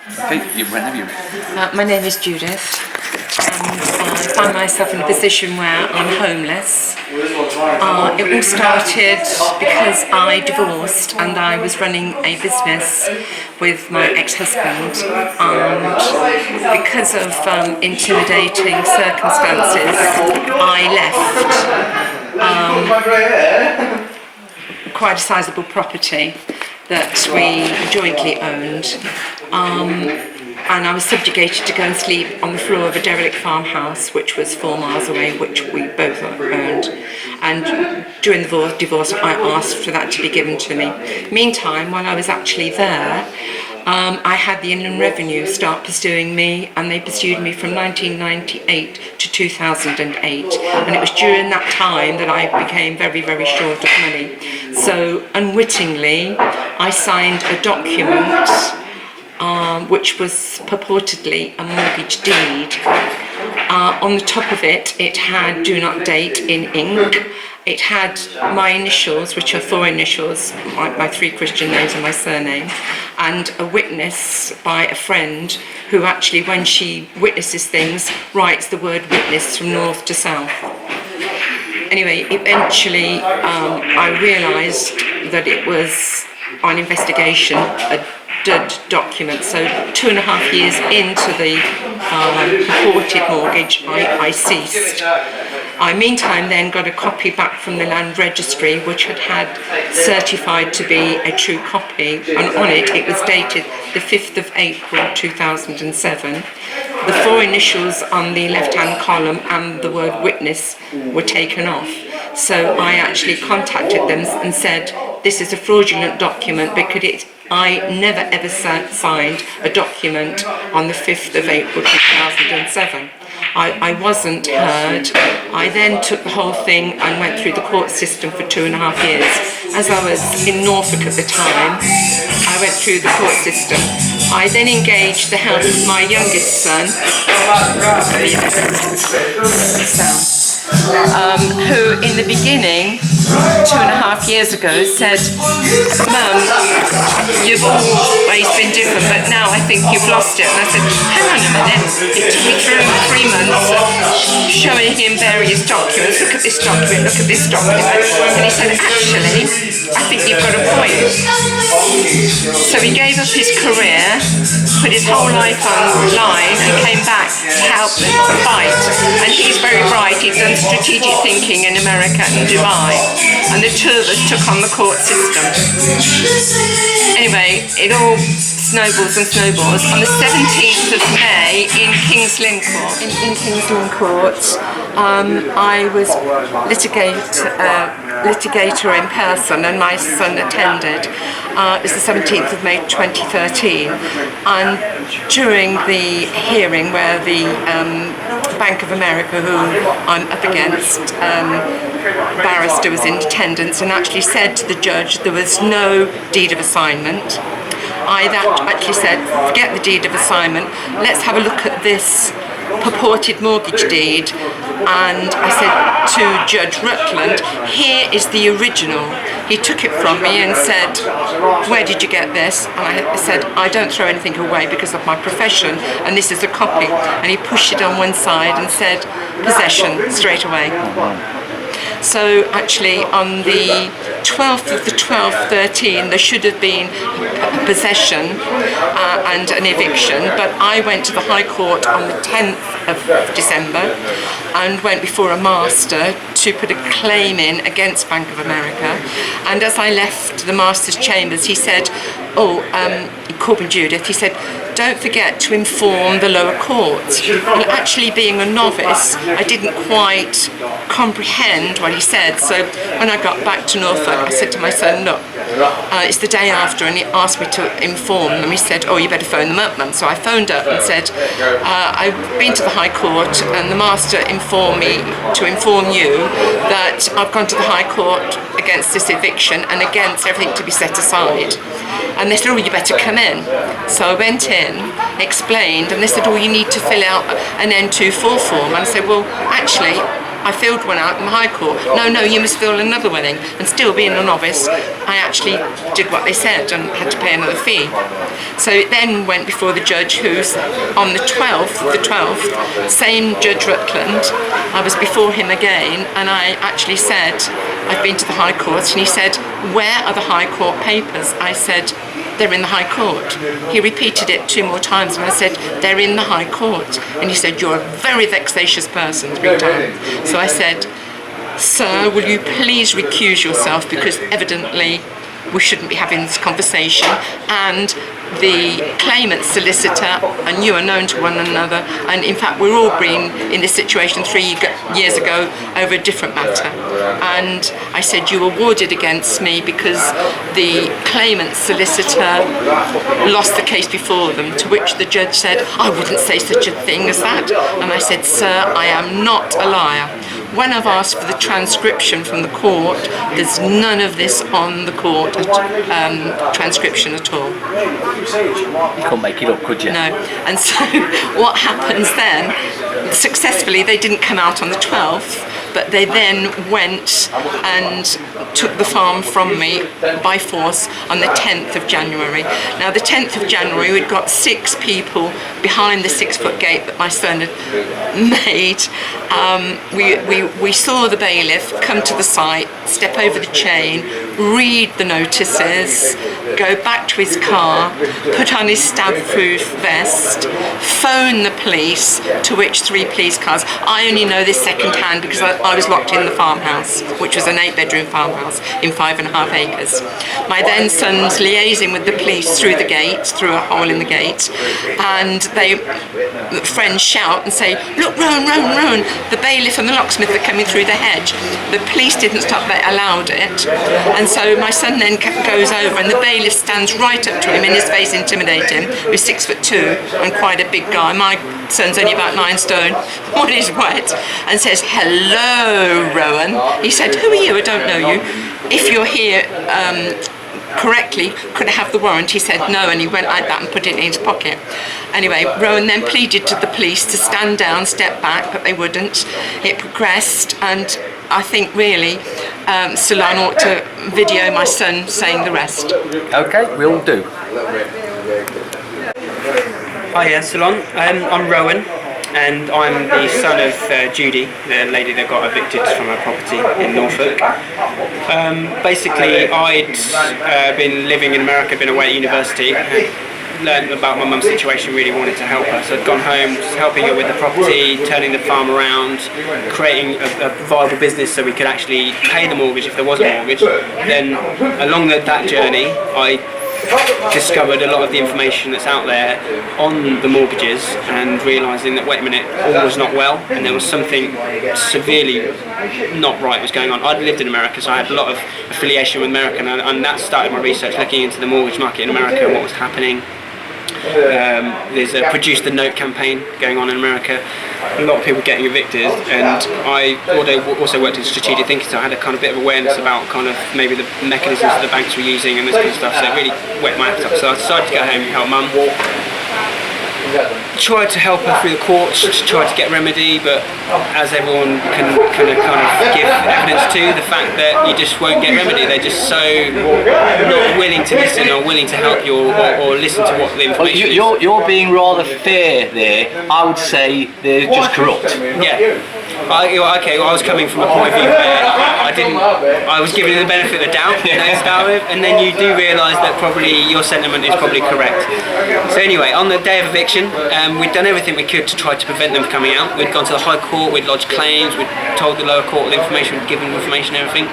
Okay, whenever you're ready. My name is Judith, and I find myself in a position where I'm homeless. It all started because I divorced and I was running a business with my ex-husband, and because of intimidating circumstances I left quite a sizable property that we jointly owned, and I was subjugated to go and sleep on the floor of a derelict farmhouse which was 4 miles away, which we both owned. And during the divorce I asked for that to be given to me. Meantime, while I was actually there, I had the Inland Revenue start pursuing me, and they pursued me from 1998 to 2008, and it was during that time that I became very, very short of money. So unwittingly I signed a document which was purportedly a mortgage deed. On the top of it, it had "do not date" in ink. It had my initials, which are 4 initials, my 3 Christian names and my surname, and a witness by a friend who actually, when she witnesses things, writes the word witness from north to south. Anyway, eventually I realised that it was, on investigation, a dud document. So 2.5 years into the purported mortgage, I ceased. I meantime then got a copy back from the land registry, which had certified to be a true copy, and on it was dated the 5th of April 2007. The 4 initials on the left-hand column and the word witness were taken off. So I actually contacted them and said, this is a fraudulent document because I never ever signed a document on the 5th of April 2007. I wasn't heard. I then took the whole thing and went through the court system for 2.5 years. As I was in Norfolk at the time, I went through the court system. I then engaged the help of my youngest son, who in the beginning, 2.5 years ago, said, "Mum, you've always been different, but now I think you've lost it." And I said, "Hang on a minute." It took me through 3 months of showing him various documents. "Look at this document, look at this document." And he said, "Actually, I think you've got a point." So he gave up his career, put his whole life on line, and came back to help them fight. And he's very bright. He's done strategic thinking in America and Dubai. And the 2 of us took on the court system. Anyway, it all snowballs and snowballs. On the 17th of May in King's Lynn Court, in King's Lynn Court, I was litigator in person, and my son attended. It was the 17th of May 2013, and during the hearing where the Bank of America, who I'm up against, barrister was in attendance and actually said to the judge there was no deed of assignment. I actually said, forget the deed of assignment, let's have a look at this purported mortgage deed. And I said to Judge Rutland, here is the original. He took it from me and said, where did you get this? And I said, I don't throw anything away because of my profession, and this is a copy. And he pushed it on one side and said, possession, straight away. So actually on the 12th of the 12th, 13, there should have been possession and an eviction, but I went to the High Court on the 10th of December and went before a master to put a claim in against Bank of America. And as I left the master's chambers, he said, Courtroom Judith, he said, don't forget to inform the lower courts. Well, actually being a novice, I didn't quite comprehend what he said. So when I got back to Norfolk, I said to my son, look, it's the day after, and he asked me to inform them. He said, oh, you better phone them up, Mum. So I phoned up and said, I've been to the High Court, and the master informed me to inform you that I've gone to the High Court against this eviction and against everything to be set aside. And they said, oh, you better come in. So I went in, explained, and they said, oh, you need to fill out an N24 form. And I said, well, actually, I filled one out in the High Court. No, you must fill another one in. And still being a novice, I actually did what they said and had to pay another fee. So it then went before the judge, who's on the 12th, same Judge Rutland. I was before him again, and I actually said, I've been to the High Court, and he said, where are the High Court papers? I said, they're in the High Court. He repeated it 2 more times, and I said, they're in the High Court. And he said, you're a very vexatious person, 3 times. So I said, sir, will you please recuse yourself, because evidently we shouldn't be having this conversation, and the claimant's solicitor and you are known to one another, and in fact we're all been in this situation 3 years ago over a different matter. And I said, you awarded against me because the claimant's solicitor lost the case before them, to which the judge said, I wouldn't say such a thing as that. And I said, sir, I am not a liar. When I've asked for the transcription from the court, there's none of this on the court transcription at all. You couldn't make it up, could you? No. And so what happens then, successfully they didn't come out on the 12th, but they then went and took the farm from me by force on the 10th of January. Now the 10th of January we'd got 6 people behind the 6-foot gate that my son had made. We saw the bailiff come to the site, step over the chain, read the notices, go back to his car, put on his stab-proof vest, phone the police, to which 3 police cars. I only know this second hand because I was locked in the farmhouse, which was an 8-bedroom farmhouse in 5.5 acres. My then son's liaising with the police through the gate, through a hole in the gate, and friends shout and say, look, Rowan, the bailiff and the locksmith are coming through the hedge. The police didn't stop, they allowed it. And so my son then goes over, and the bailiff stands right up to him, in his face intimidating, who's 6'2" and quite a big guy. My son's only about 9 stone, when he's wet, and says, hello, Rowan. He said, who are you? I don't know you. If you're here correctly, could I have the warrant? He said no, and he went like that and put it in his pocket. Anyway, Rowan then pleaded to the police to stand down, step back, but they wouldn't. It progressed, and I think really Salon ought to video my son saying the rest. Okay, we'll do. Hiya, Salon. I'm Rowan, and I'm the son of Judy, the lady that got evicted from her property in Norfolk. Basically, I'd been living in America, been away at university, learned about my mum's situation, really wanted to help her. So I'd gone home, just helping her with the property, turning the farm around, creating a viable business so we could actually pay the mortgage if there was a mortgage. Then along that journey, I discovered a lot of the information that's out there on the mortgages, and realising that, wait a minute, all was not well, and there was something severely not right was going on. I'd lived in America, so I had a lot of affiliation with America, and that started my research, looking into the mortgage market in America and what was happening. There's a Produce the Note campaign going on in America, a lot of people getting evicted, and I also worked in strategic thinking, so I had a kind of bit of awareness about kind of maybe the mechanisms that the banks were using and this kind of stuff, so it really whet my appetite. So I decided to go home and help Mum. Tried to help her through the courts, tried to get remedy, but as everyone can kind of give evidence to, the fact that you just won't get remedy. They're just so not willing to listen or willing to help you or listen to what the information is. You're being rather fair there. I would say they're just corrupt. Yeah. Okay, well, I was coming from a point of view where I was giving the benefit of the doubt to start with, and then you do realise that probably your sentiment is probably correct. So anyway, on the day of eviction, we'd done everything we could to try to prevent them coming out. We'd gone to the High Court, we'd lodged claims, we'd told the lower court the information, we'd given them information and everything.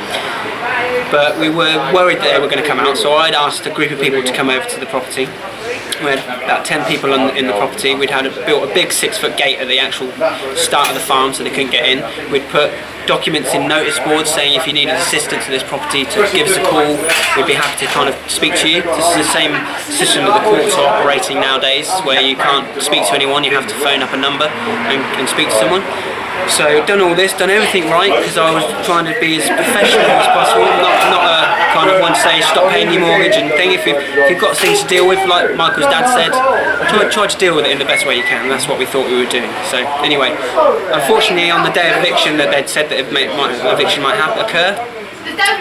But we were worried that they were going to come out, so I'd asked a group of people to come over to the property. We had about 10 people in the property. We'd built a big 6-foot gate at the actual start of the farm so they couldn't get in. We'd put documents in notice boards saying if you needed assistance in this property to give us a call, we'd be happy to kind of speak to you. This is the same system that the courts are operating nowadays, where you can't speak to anyone, you have to phone up a number and speak to someone. So done all this, done everything right, because I was trying to be as professional as possible, not a kind of want to say stop paying your mortgage and thing. If you've got things to deal with, like Michael's dad said, try to deal with it in the best way you can. And that's what we thought we were doing. So anyway, unfortunately on the day of eviction that they'd said that eviction might occur,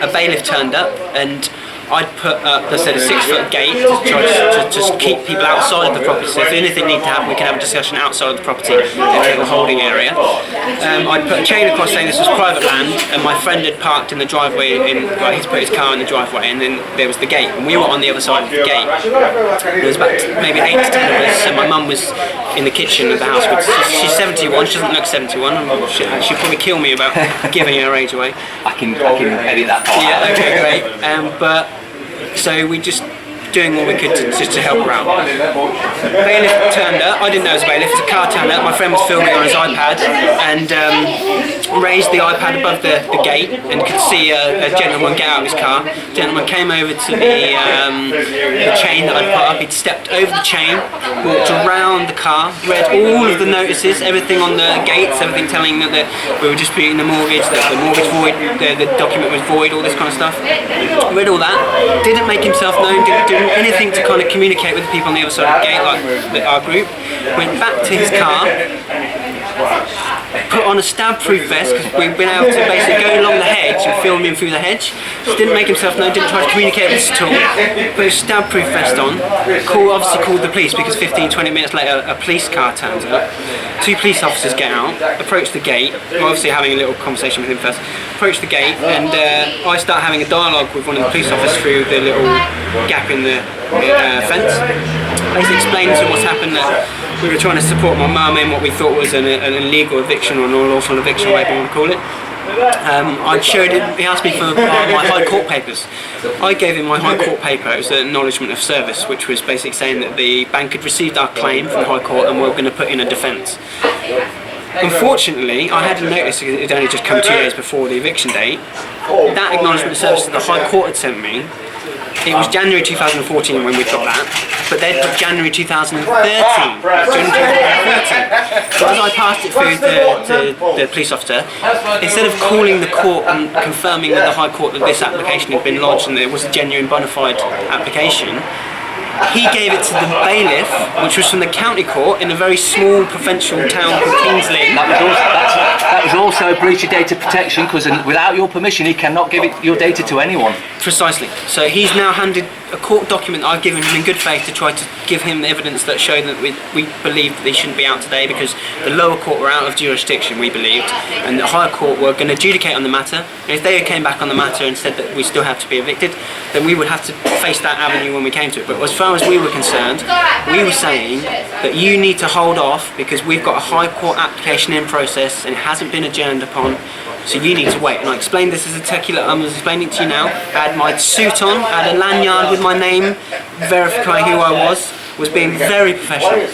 a bailiff turned up and I'd put up, let's say, a 6-foot gate to try to just keep people outside of the property. So if anything needed to happen, we could have a discussion outside of the property in the holding area. I'd put a chain across saying this was private land, and my friend had parked in the driveway, he's put his car in the driveway, and then there was the gate, and we were on the other side of the gate. There was about maybe 8 to 10 of us, and my mum was in the kitchen of the house. She's 71, she doesn't look 71, and she'd probably kill me about giving her age away. I can edit that part. Yeah, okay, great. But so we just doing what we could to help her out. Bailiff turned up. I didn't know it was a bailiff. It was a car turned up. My friend was filming on his iPad and raised the iPad above the gate and could see a gentleman get out of his car. The gentleman came over to the chain that I'd put up. He'd stepped over the chain, walked around the car, read all of the notices, everything on the gates, everything telling that we were disputing the mortgage, that the mortgage void, the document was void, all this kind of stuff. Read all that. Didn't make himself known. Didn't do anything to kind of communicate with the people on the other side of the gate, like our group. Went back to his car, put on a stab-proof vest because we've been able to basically go along the hedge and film him through the hedge. Just didn't make himself known, didn't try to communicate with us at all. Put a stab-proof vest on. Obviously called the police because 15-20 minutes later a police car turns up. 2 police officers get out, approach the gate. We're obviously having a little conversation with him first. Approach the gate and I start having a dialogue with one of the police officers through the little gap in the fence. Basically explaining to him what's happened, that we were trying to support my mum in what we thought was an illegal eviction or an unlawful eviction, whatever you want to call it. I showed him, he asked me for my High Court papers. I gave him my High Court paper. It was an acknowledgement of service, which was basically saying that the bank had received our claim from the High Court and we were going to put in a defence. Unfortunately, I had a notice, it had only just come 2 days before the eviction date. That acknowledgement of service that the High Court had sent me, it was January 2014 when we got that, but they'd put January 2013. So as I passed it through the police officer, instead of calling the court and confirming with the High Court that this application had been lodged and that it was a genuine bona fide application, he gave it to the bailiff, which was from the county court in a very small provincial town called Kings Lynn. That was also a breach of data protection because without your permission he cannot give your data to anyone. Precisely. So he's now handed a court document I've given him in good faith to try to give him evidence that showed that we believed that they shouldn't be out today because the lower court were out of jurisdiction, we believed, and the higher court were going to adjudicate on the matter. And if they came back on the matter and said that we still have to be evicted, then we would have to face that avenue when we came to it. But as far as we were concerned, we were saying that you need to hold off because we've got a high court application in process and it hasn't been adjourned upon, so you need to wait. And I explained this as a tequila, I was explaining it to you now. I had my suit on, I had a lanyard with my name verifying who I was being very professional.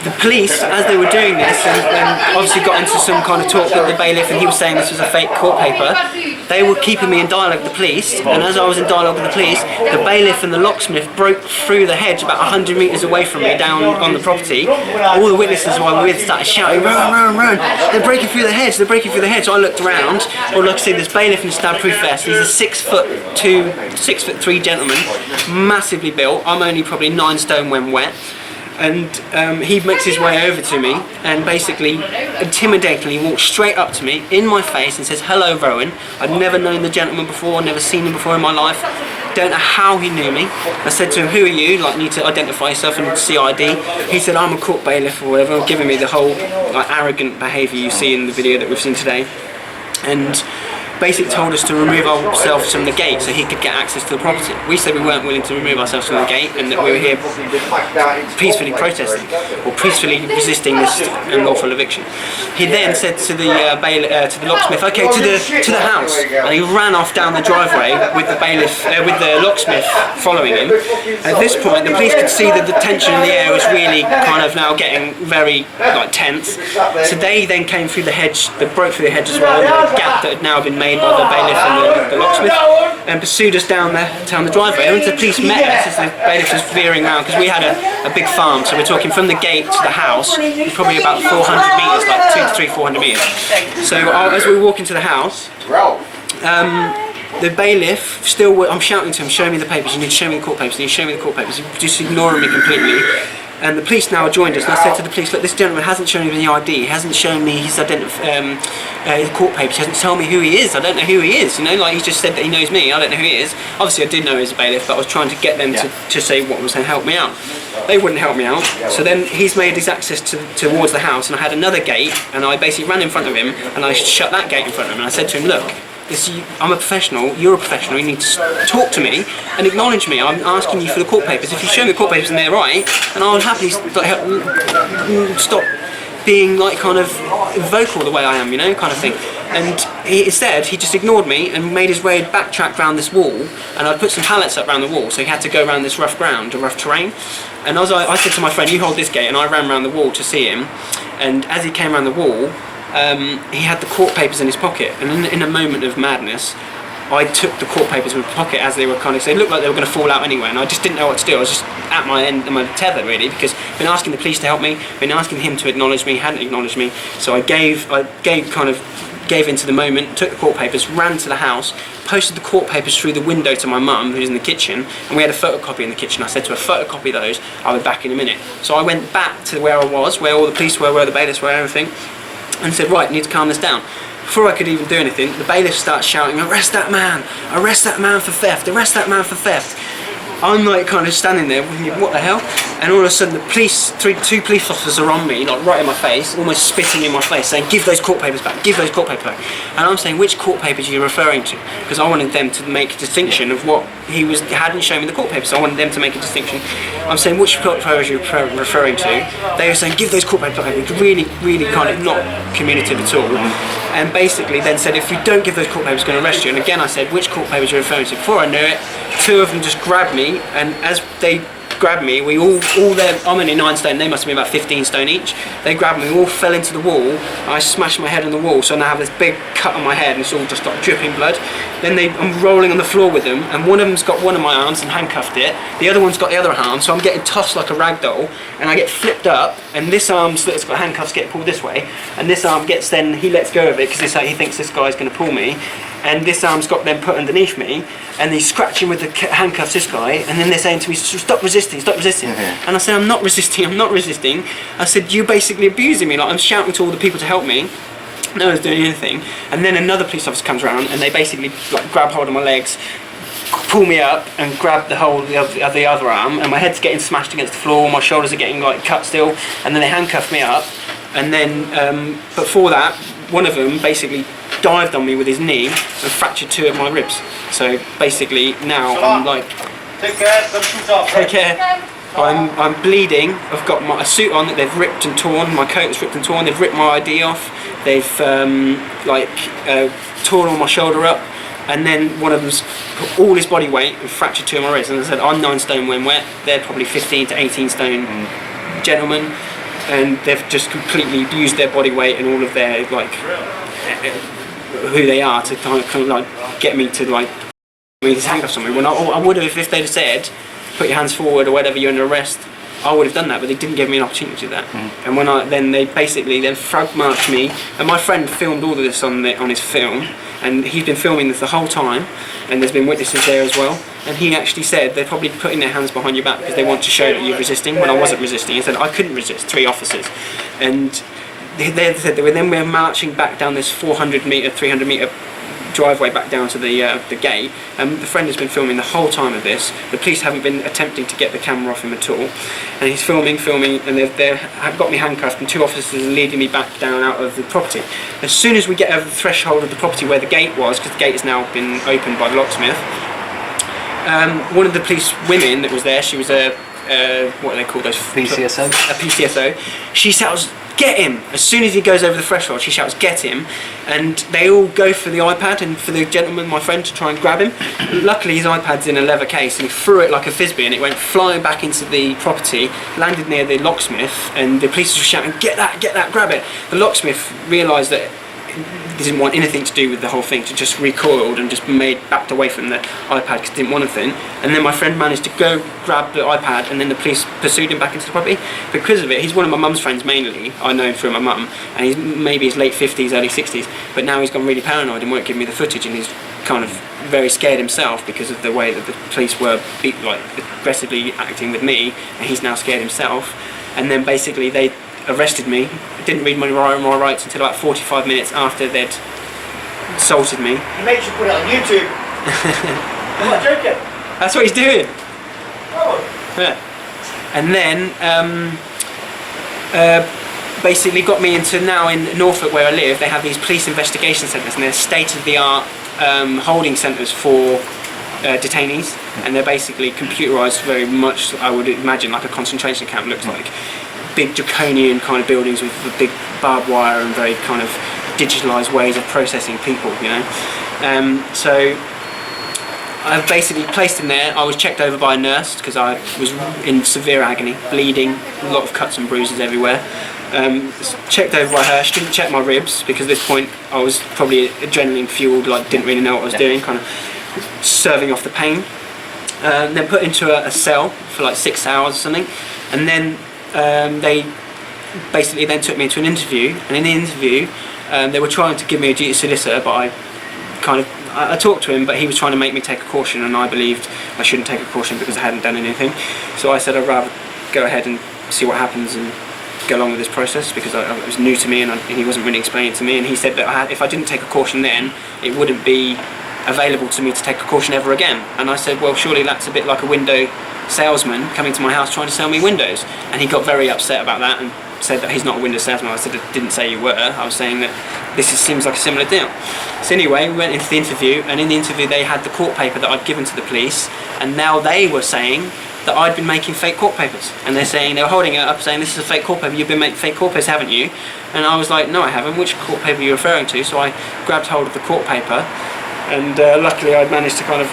The police, as they were doing this, and obviously got into some kind of talk with the bailiff and he was saying this was a fake court paper, they were keeping me in dialogue with the police, and as I was in dialogue with the police, the bailiff and the locksmith broke through the hedge about 100 metres away from me down on the property. All the witnesses I were with started shouting, "Rowan, Rowan, Rowan, they're breaking through the hedge, they're breaking through the hedge." I looked around, all I could see this bailiff in a stab-proof vest. He's a 6'2", 6'3" gentleman, massively built. I'm only probably 9 stone when wet. And he makes his way over to me and basically intimidatingly walks straight up to me in my face and says, "Hello, Rowan." I'd never known the gentleman before, never seen him before in my life. Don't know how he knew me. I said to him, "Who are you? Like, need to identify yourself and see ID." He said, "I'm a court bailiff," or whatever, giving me the whole like arrogant behaviour you see in the video that we've seen today. And basically told us to remove ourselves from the gate so he could get access to the property. We said we weren't willing to remove ourselves from the gate and that we were here peacefully protesting or peacefully resisting this unlawful eviction. He then said to the locksmith, "Okay, to the house," and he ran off down the driveway with the bailiff, with the locksmith following him. At this point, the police could see that the tension in the air was really kind of now getting very like tense. So they then came through the hedge, they broke through the hedge as well, the gap that had now been made by the bailiff and the locksmith, and pursued us down the driveway. And the police met us as the bailiff was veering around because we had a big farm, so we're talking from the gate to the house, probably about 400 metres, like 200 to 400 metres. So as we were walking to the house, The bailiff still, I'm shouting to him, show me the papers, you need to show me the court papers, you need to show me the court papers, he's just ignoring me completely. And the police now joined us, and I said to the police, look, this gentleman hasn't shown me any ID, he hasn't shown me his court papers, he hasn't told me who he is, I don't know who he is, you know, like he just said that he knows me, I don't know who he is. Obviously I did know he was a bailiff, but I was trying to get them to say what was going to help me out. They wouldn't help me out, so then he's made his access towards the house, and I had another gate, and I basically ran in front of him, and I shut that gate in front of him, and I said to him, look, I'm a professional, you're a professional, you need to talk to me and acknowledge me. I'm asking you for the court papers. If you show me the court papers and they're right, then I'll happily stop being like kind of vocal the way I am, you know, kind of thing. And instead, he just ignored me and made his way backtrack round this wall, and I'd put some pallets up round the wall, so he had to go around this rough ground, a rough terrain. And as I said to my friend, you hold this gate, and I ran round the wall to see him, and as he came round the wall, he had the court papers in his pocket, and in a moment of madness I took the court papers in my pocket as they were kind of, they looked like they were going to fall out anyway, and I just didn't know what to do. I was just at my end of my tether really, because I've been asking the police to help me, been asking him to acknowledge me, hadn't acknowledged me, so I gave into the moment, took the court papers, ran to the house, posted the court papers through the window to my mum, who's in the kitchen, and we had a photocopy in the kitchen. I said to her, photocopy those, I'll be back in a minute. So I went back to where I was, where all the police were, where the bailiffs were, everything, and said, right, I need to calm this down. Before I could even do anything, the bailiff starts shouting, arrest that man for theft, arrest that man for theft. I'm like kind of standing there thinking, what the hell? And all of a sudden the police, two police officers are on me, like right in my face, almost spitting in my face, saying, give those court papers back, give those court papers back. And I'm saying, which court papers are you referring to? Because I wanted them to make a distinction of what he hadn't shown me the court papers, so I wanted them to make a distinction. I'm saying, which court papers are you referring to? They were saying, give those court papers back. Really, really kind of not communicative at all. And basically then said, if you don't give those court papers, we're going to arrest you. And again I said, which court papers are you referring to? Before I knew it, two of them just grabbed me, and as they grabbed me, we all I'm only 9 stone, they must have been about 15 stone each. They grabbed me, we all fell into the wall, and I smashed my head on the wall, so now I have this big cut on my head, and it's all just like dripping blood. Then I'm rolling on the floor with them, and one of them's got one of my arms and handcuffed it, the other one's got the other arm, so I'm getting tossed like a rag doll, and I get flipped up, and this arm that's got handcuffs get pulled this way, and this arm gets he lets go of it, because he thinks this guy's going to pull me, and this arm's got them put underneath me, and he's scratching with the handcuffs, this guy, and then they're saying to me, stop resisting, stop resisting. And I said, I'm not resisting. I said, you're basically abusing me, like I'm shouting to all the people to help me, no one's doing anything. And then another police officer comes around, and they basically like grab hold of my legs, pull me up, and grab the whole of the other arm, and my head's getting smashed against the floor, my shoulders are getting like cut still, and then they handcuff me up, and then before that, one of them basically dived on me with his knee and fractured 2 of my ribs. So basically now I'm like, take care, don't shoot off. Take care. I'm bleeding. I've got a suit on that they've ripped and torn. My coat is ripped and torn. They've ripped my ID off. They've torn all my shoulder up. And then one of them's put all his body weight and fractured 2 of my ribs. And I said, I'm 9 stone when wet. They're probably 15 to 18 stone gentlemen. And they've just completely used their body weight and all of their like who they are to kind of like get me to like these handcuffs on me. When I would have, if they'd have said, put your hands forward or whatever, you're under arrest, I would have done that, but they didn't give me an opportunity to do that. And when they basically frog marched me, and my friend filmed all of this on his film, and he's been filming this the whole time, and there's been witnesses there as well, and he actually said they're probably putting their hands behind your back because they want to show that you're resisting, when I wasn't resisting. He said I couldn't resist, 3 officers. And they said then we're marching back down this 400 metre, 300 metre driveway back down to the gate, and the friend has been filming the whole time of this. The police haven't been attempting to get the camera off him at all, and he's filming, and they've got me handcuffed, and 2 officers are leading me back down out of the property. As soon as we get over the threshold of the property where the gate was, because the gate has now been opened by the locksmith, one of the police women that was there, she was what are they called, those PCSO? A PCSO. She shouts, get him! As soon as he goes over the threshold, she shouts, get him! And they all go for the iPad and for the gentleman, my friend, to try and grab him. Luckily his iPad's in a leather case, and he threw it like a frisbee, and it went flying back into the property, landed near the locksmith, and the police were shouting, get that, grab it! The locksmith realised that didn't want anything to do with the whole thing, so just recoiled and just backed away from the iPad because didn't want anything. And then my friend managed to go grab the iPad, and then the police pursued him back into the property. Because of it, he's one of my mum's friends mainly. I know him through my mum, and he's maybe his late 50s, early 60s, but now he's gone really paranoid and won't give me the footage, and he's kind of very scared himself because of the way that the police were aggressively acting with me, and he's now scared himself. And then basically they arrested me, didn't read my rights until about 45 minutes after they'd assaulted me. He made you put it on YouTube. I'm not joking. That's what he's doing. Oh. Yeah. And then basically got me into, now in Norfolk where I live, they have these police investigation centres, and they're state-of-the-art holding centres for detainees, and they're basically computerised very much, I would imagine, like a concentration camp looks like. Big draconian kind of buildings with a big barbed wire and very kind of digitalised ways of processing people, you know. So I was basically placed in there. I was checked over by a nurse because I was in severe agony, bleeding, a lot of cuts and bruises everywhere. Checked over by her. She didn't check my ribs because at this point I was probably adrenaline fueled, like didn't really know what I was doing, kind of serving off the pain. Then put into a cell for like 6 hours or something, and then they basically then took me into an interview, and in the interview they were trying to give me a duty solicitor, but I talked to him, but he was trying to make me take a caution, and I believed I shouldn't take a caution because I hadn't done anything. So I said I'd rather go ahead and see what happens and go along with this process because it was new to me, and he wasn't really explaining it to me. And he said that if I didn't take a caution then, it wouldn't be available to me to take a caution ever again. And I said, well, surely that's a bit like a window salesman coming to my house trying to sell me windows. And he got very upset about that and said that he's not a window salesman. I said, I didn't say you were. I was saying that seems like a similar deal. So anyway, we went into the interview, and in the interview they had the court paper that I'd given to the police, and now they were saying that I'd been making fake court papers. And they were holding it up saying, this is a fake court paper, you've been making fake court papers, haven't you? And I was like, no I haven't, which court paper are you referring to? So I grabbed hold of the court paper, and luckily I'd managed to kind of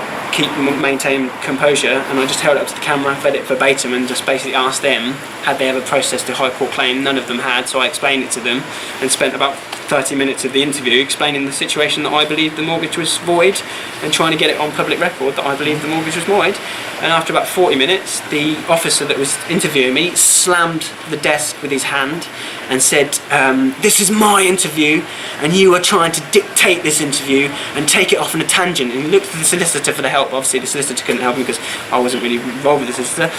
maintain composure, and I just held it up to the camera, read it verbatim, and just basically asked them had they ever processed a high court claim. None of them had, so I explained it to them and spent about 30 minutes of the interview explaining the situation, that I believed the mortgage was void, and trying to get it on public record that I believed the mortgage was void. And after about 40 minutes, the officer that was interviewing me slammed the desk with his hand and said, this is my interview, and you are trying to dictate this interview and take it off on a tangent. And he looked to the solicitor for the help. Obviously the solicitor couldn't help me because I wasn't really involved with the solicitor,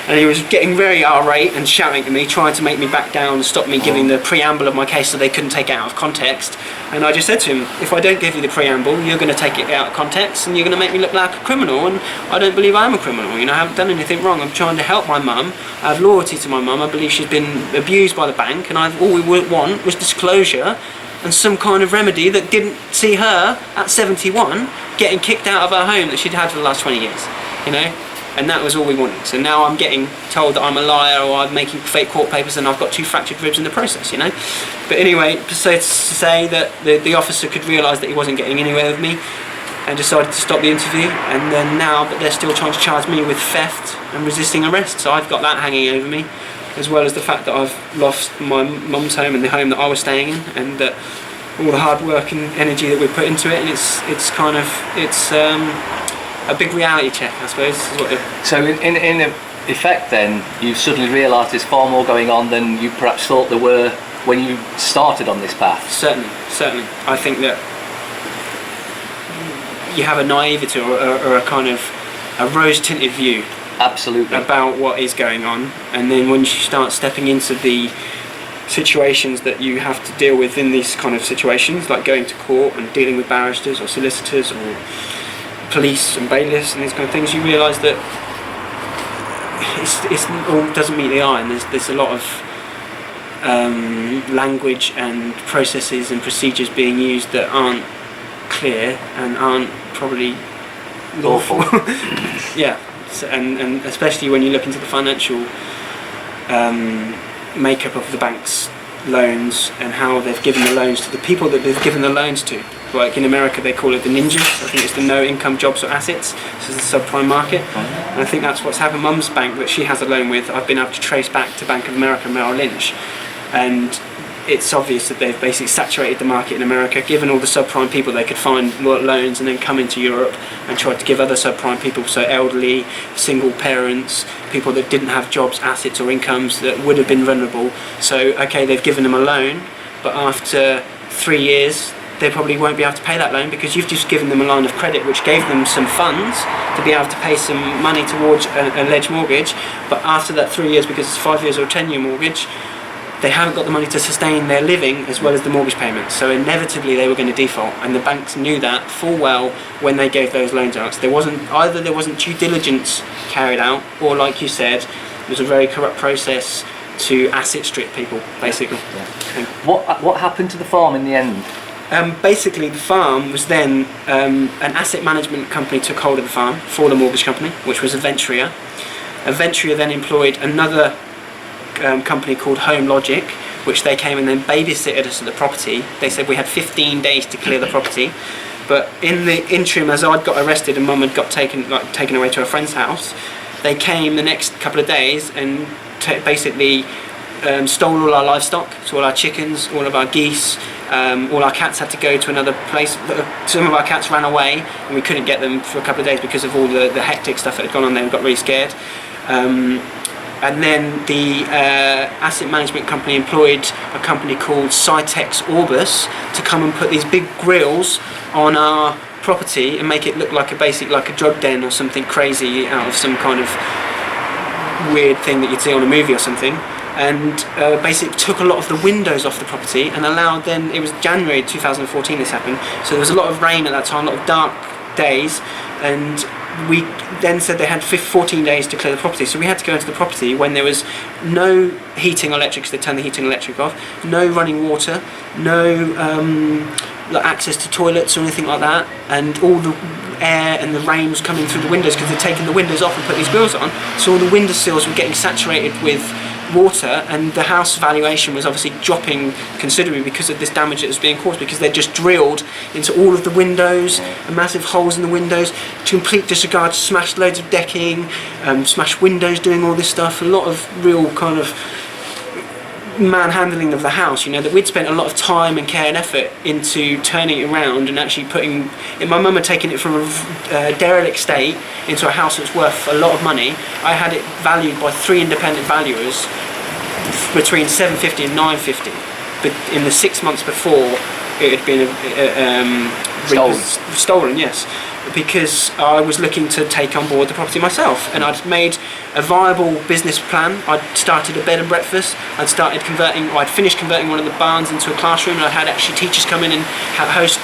and he was getting very irate and shouting at me, trying to make me back down and stop me giving the preamble of my case so they couldn't take it out of context. And I just said to him, if I don't give you the preamble, you're going to take it out of context and you're going to make me look like a criminal, and I don't believe I am a criminal. You know, I haven't done anything wrong. I'm trying to help my mum. I have loyalty to my mum. I believe she's been abused by the bank, and all we would want was disclosure and some kind of remedy that didn't see her at 71 getting kicked out of her home that she'd had for the last 20 years, you know. And that was all we wanted. So now I'm getting told that I'm a liar, or I'm making fake court papers, and I've got 2 fractured ribs in the process, you know. But anyway, so to say that the officer could realise that he wasn't getting anywhere with me, and decided to stop the interview. And then now, but they're still trying to charge me with theft and resisting arrest. So I've got that hanging over me, as well as the fact that I've lost my mum's home and the home that I was staying in, and that all the hard work and energy that we put into it, and it's a big reality check, I suppose. Is what So in effect then, you've suddenly realised there's far more going on than you perhaps thought there were when you started on this path? Certainly. I think that you have a naivety or a kind of a rose-tinted view. Absolutely. About what is going on, and then when you start stepping into the situations that you have to deal with in these kind of situations, like going to court and dealing with barristers or solicitors or police and bailiffs and these kind of things, you realise that it all doesn't meet the eye, and there's a lot of language and processes and procedures being used that aren't clear and aren't probably lawful. Yeah. So, and especially when you look into the financial makeup of the bank's loans and how they've given the loans to the people that they've given the loans to. Like in America they call it the ninjas. I think it's the no income jobs or assets. This is the subprime market. And I think that's what's happened. Mum's bank that she has a loan with, I've been able to trace back to Bank of America Merrill Lynch. And it's obvious that they've basically saturated the market in America, given all the subprime people they could find loans, and then come into Europe and try to give other subprime people, so elderly, single parents, people that didn't have jobs, assets or incomes that would have been vulnerable. So okay, they've given them a loan, but after 3 years they probably won't be able to pay that loan because you've just given them a line of credit which gave them some funds to be able to pay some money towards an alleged mortgage, but after that 3 years, because it's 5 years or 10-year mortgage, they haven't got the money to sustain their living as well as the mortgage payments. So inevitably they were going to default, and the banks knew that full well when they gave those loans out. So there wasn't due diligence carried out, or like you said, it was a very corrupt process to asset strip people, basically. Yeah. What happened to the farm in the end? Basically, the farm was then, an asset management company took hold of the farm for the mortgage company, which was Aventria. Aventria then employed another company called Home Logic, which they came and then babysitted us at the property. They said we had 15 days to clear the property, but in the interim, as I'd got arrested and Mum had got taken away to a friend's house, they came the next couple of days and basically stole all our livestock, so all our chickens, all of our geese, all our cats had to go to another place. Some of our cats ran away and we couldn't get them for a couple of days because of all the hectic stuff that had gone on there. We got really scared. And then the asset management company employed a company called Cytex Orbis to come and put these big grills on our property and make it look like a drug den or something crazy out of some kind of weird thing that you'd see on a movie or something. And basically took a lot of the windows off the property and allowed then, it was January 2014 this happened, so there was a lot of rain at that time, a lot of dark days, and we then said they had 14 days to clear the property, so we had to go into the property when there was no heating or electric, because they turned the heating and electric off, no running water, no access to toilets or anything like that, and all the air and the rain was coming through the windows because they'd taken the windows off and put these grills on, so all the window sills were getting saturated with water, and the house valuation was obviously dropping considerably because of this damage that was being caused, because they'd just drilled into all of the windows, massive holes in the windows, complete disregard, smashed loads of decking, smashed windows doing all this stuff, a lot of real kind of manhandling of the house, you know, that we'd spent a lot of time and care and effort into turning it around and actually putting it. My mum had taken it from a derelict state into a house that's worth a lot of money. I had it valued by 3 independent valuers between $750 and $950, but in the 6 months before it had been stolen, yes, because I was looking to take on board the property myself, and I'd made a viable business plan. I'd started a bed and breakfast, I'd finished converting one of the barns into a classroom, and I had actually teachers come in and host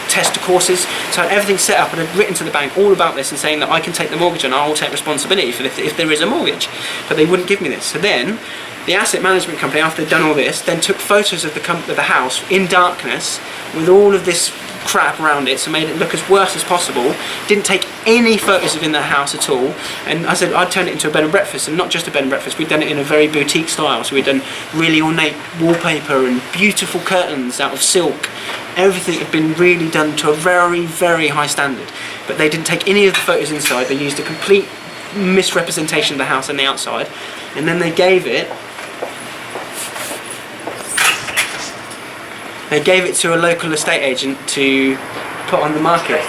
test courses, so I had everything set up, and I'd written to the bank all about this and saying that I can take the mortgage and I'll take responsibility for if there is a mortgage, but they wouldn't give me this. So then the asset management company, after they'd done all this, then took photos of the house in darkness with all of this crap around it, so made it look as worse as possible. Didn't take any photos of in the house at all, and I said I'd turn it into a bed and breakfast, and not just a bed and breakfast, we'd done it in a very boutique style, so we'd done really ornate wallpaper and beautiful curtains out of silk. Everything had been really done to a very, very high standard, but they didn't take any of the photos inside. They used a complete misrepresentation of the house on the outside, and then they gave it to a local estate agent to put on the market.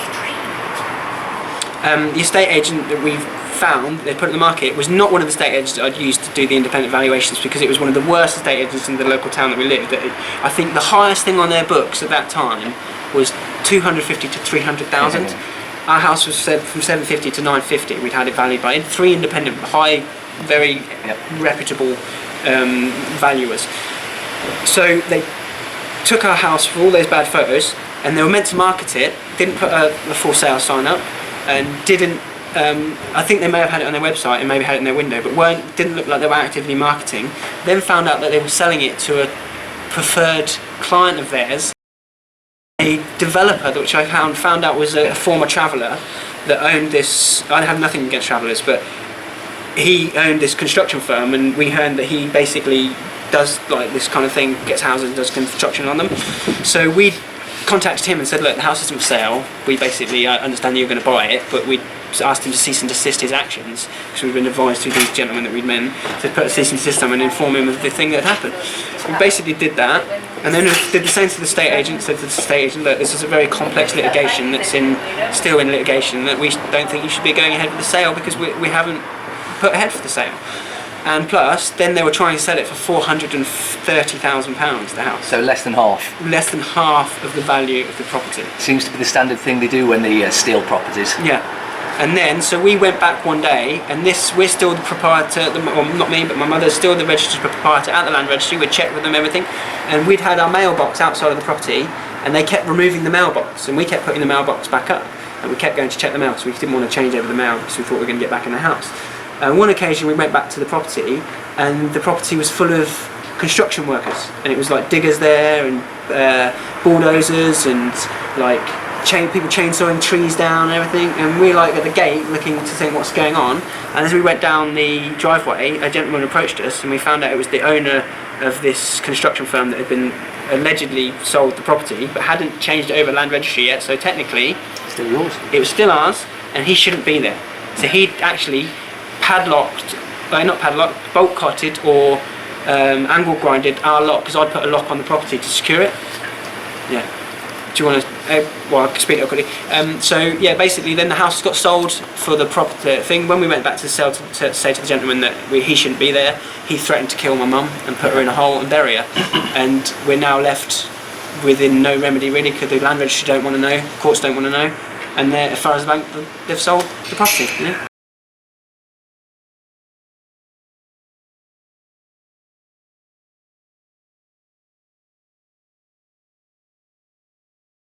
The estate agent that we found, they put it on the market, was not one of the estate agents that I'd used to do the independent valuations, because it was one of the worst estate agents in the local town that we lived. I think the highest thing on their books at that time was 250 to 300,000. Our house was said from 750 to 950. We'd had it valued by 3 independent, high, very reputable valuers. So they took our house for all those bad photos, and they were meant to market it, didn't put a for sale sign up, and didn't, I think they may have had it on their website and maybe had it in their window, but didn't look like they were actively marketing. Then found out that they were selling it to a preferred client of theirs, a developer, which I found out was a former traveller that owned this. I have nothing against travellers, but he owned this construction firm, and we heard that he basically does this kind of thing, gets houses and does construction on them. So we contacted him and said, look, the house isn't for sale. We basically understand you're going to buy it, but we asked him to cease and desist his actions, because we'd been advised through these gentlemen that we'd met to put a cease and desist on and inform him of the thing that had happened. We basically did that, and then we did the same to the estate agent. Said to the estate agent, look, this is a very complex litigation that's still in litigation, that we don't think you should be going ahead with the sale because we haven't put ahead for the sale. And plus, then they were trying to sell it for £430,000, the house. So less than half. Less than half of the value of the property. Seems to be the standard thing they do when they steal properties. Yeah. And then, so we went back one day, and we're still the proprietor, well, not me, but my mother's still the registered proprietor at the land registry. We'd checked with them, everything. And we'd had our mailbox outside of the property, and they kept removing the mailbox, and we kept putting the mailbox back up. And we kept going to check the mail, so we didn't want to change over the mail because we thought we were going to get back in the house. And one occasion we went back to the property, and the property was full of construction workers, and it was like diggers there, and bulldozers, and like people chainsawing trees down and everything. And we like at the gate looking to think what's going on. And as we went down the driveway, a gentleman approached us, and we found out it was the owner of this construction firm that had been allegedly sold the property, but hadn't changed it over land registry yet. So technically, Still yours. it was still ours, and he shouldn't be there. So he'd actually bolt cotted or angle grinded our lock, because I'd put a lock on the property to secure it. Yeah. Do you want to? Well, I can speak up quickly. So yeah, basically, then the house got sold for the property thing. When we went back to the sale to say to the gentleman that he shouldn't be there, he threatened to kill my mum and put her in a hole and bury her. And we're now left within no remedy really, because the land registry don't want to know, courts don't want to know, and as far as the bank, they've sold the property. Yeah.